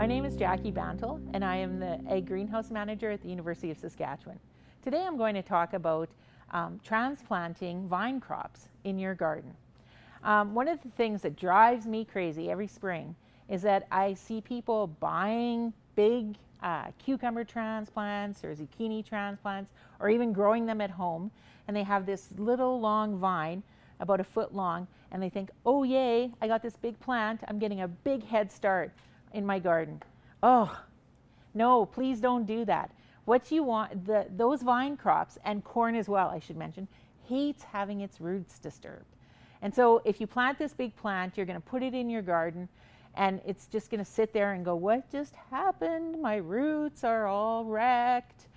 My name is Jackie Bantle, and I am the Ag Greenhouse Manager at the University of Saskatchewan. Today I'm going to talk about transplanting vine crops in your garden. One of the things that drives me crazy every spring is that I see people buying big cucumber transplants or zucchini transplants, or even growing them at home, and they have this little long vine about a foot long, and they think, oh yay, I got this big plant, I'm getting a big head start in my garden. Oh, no, please don't do that. What you want, those vine crops, and corn as well, I should mention, hates having its roots disturbed. And so if you plant this big plant, you're going to put it in your garden, and it's just going to sit there and go, what just happened? My roots are all wrecked.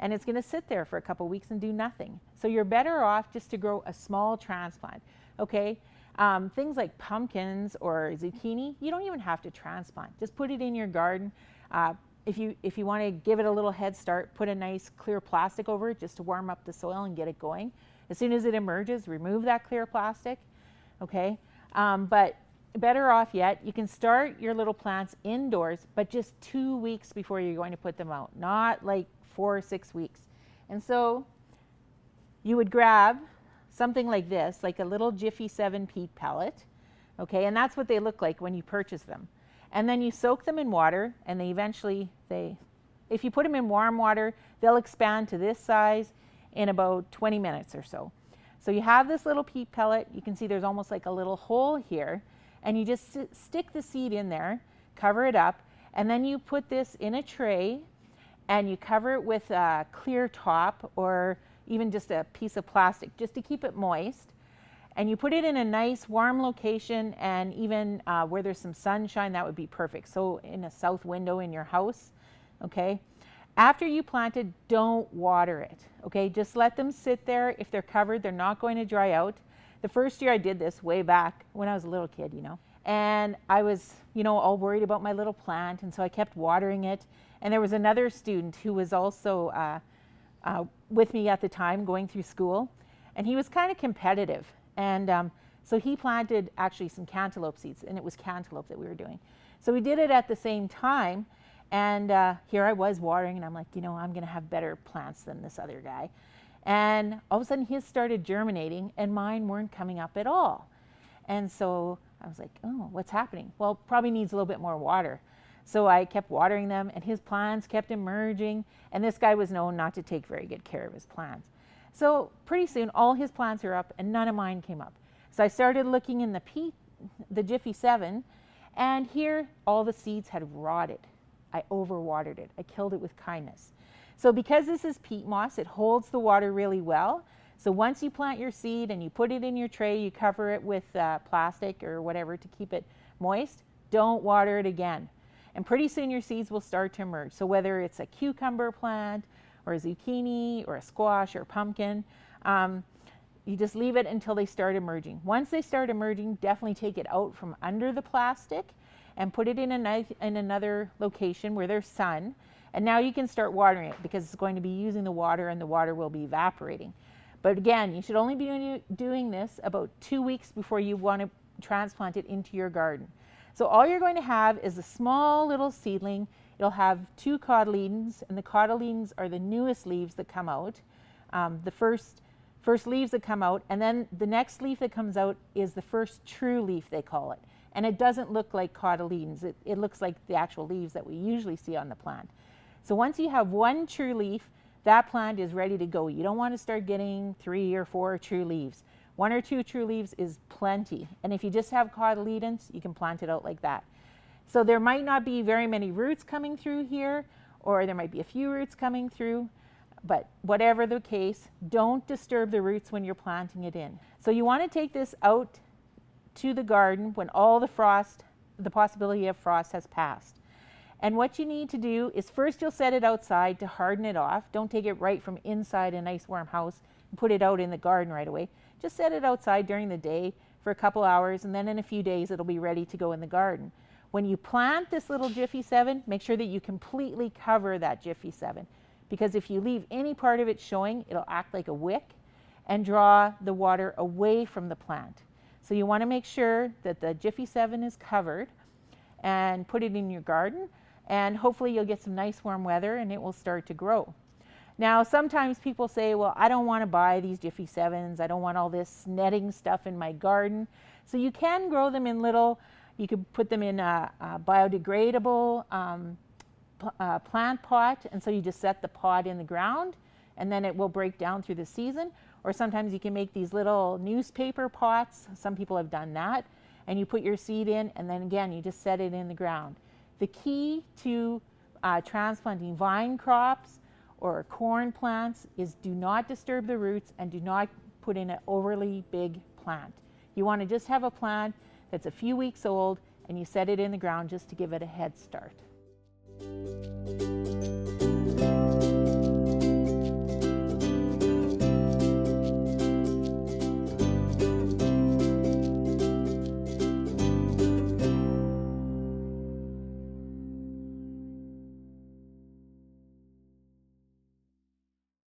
And it's going to sit there for a couple weeks and do nothing. So you're better off just to grow a small transplant, okay? Things like pumpkins or zucchini, you don't even have to transplant. Just put it in your garden. If you want to give it a little head start, put a nice clear plastic over it just to warm up the soil and get it going. As soon as it emerges, remove that clear plastic, okay? But better off yet, you can start your little plants indoors, but just 2 weeks before you're going to put them out, not like 4 or 6 weeks. And so you would grab something like this, like a little Jiffy 7 peat pellet, okay, and that's what they look like when you purchase them. And then you soak them in water, and if you put them in warm water, they'll expand to this size in about 20 minutes or so. So you have this little peat pellet, you can see there's almost like a little hole here, and you just stick the seed in there, cover it up, and then you put this in a tray, and you cover it with a clear top or even just a piece of plastic just to keep it moist. And you put it in a nice warm location, and even where there's some sunshine, that would be perfect. So in a south window in your house, okay? After you plant it, don't water it, okay? Just let them sit there. If they're covered, they're not going to dry out. The first year I did this way back when I was a little kid, and I was, all worried about my little plant, and so I kept watering it. And there was another student who was also with me at the time going through school, and he was kind of competitive. And so he planted actually some cantaloupe seeds, and it was cantaloupe that we were doing. So we did it at the same time, and here I was watering, and I'm like, I'm going to have better plants than this other guy. And all of a sudden his started germinating, and mine weren't coming up at all. And so I was like, oh, what's happening? Well, probably needs a little bit more water. So I kept watering them, and his plants kept emerging, and this guy was known not to take very good care of his plants. So pretty soon all his plants are up, and none of mine came up. So I started looking in the Jiffy 7, and here all the seeds had rotted. I overwatered it. I killed it with kindness. So because this is peat moss, it holds the water really well. So once you plant your seed and you put it in your tray, you cover it with plastic or whatever to keep it moist, don't water it again. And pretty soon your seeds will start to emerge. So whether it's a cucumber plant or a zucchini or a squash or a pumpkin, you just leave it until they start emerging. Once they start emerging, definitely take it out from under the plastic and put it in another location where there's sun. And now you can start watering it because it's going to be using the water, and the water will be evaporating. But again, you should only be doing this about 2 weeks before you want to transplant it into your garden. So all you're going to have is a small little seedling. It'll have 2 cotyledons, and the cotyledons are the newest leaves that come out, the first leaves that come out, and then the next leaf that comes out is the first true leaf, they call it. And it doesn't look like cotyledons. It looks like the actual leaves that we usually see on the plant. So once you have 1 true leaf, that plant is ready to go. You don't want to start getting 3 or 4 true leaves. 1 or 2 true leaves is plenty. And if you just have cotyledons, you can plant it out like that. So there might not be very many roots coming through here, or there might be a few roots coming through, but whatever the case, don't disturb the roots when you're planting it in. So you want to take this out to the garden when all the possibility of frost has passed. And what you need to do is first you'll set it outside to harden it off. Don't take it right from inside a nice warm house and put it out in the garden right away. Just set it outside during the day for a couple hours, and then in a few days it'll be ready to go in the garden. When you plant this little Jiffy 7, make sure that you completely cover that Jiffy 7, because if you leave any part of it showing, it'll act like a wick and draw the water away from the plant. So you want to make sure that the Jiffy 7 is covered and put it in your garden. and hopefully you'll get some nice warm weather and it will start to grow. Now, sometimes people say, well, I don't want to buy these Jiffy 7s. I don't want all this netting stuff in my garden. So you can grow them in little, you could put them in a biodegradable plant pot, and so you just set the pot in the ground and then it will break down through the season. Or sometimes you can make these little newspaper pots. Some people have done that. And you put your seed in, and then again, you just set it in the ground. The key to transplanting vine crops or corn plants is do not disturb the roots and do not put in an overly big plant. You want to just have a plant that's a few weeks old and you set it in the ground just to give it a head start.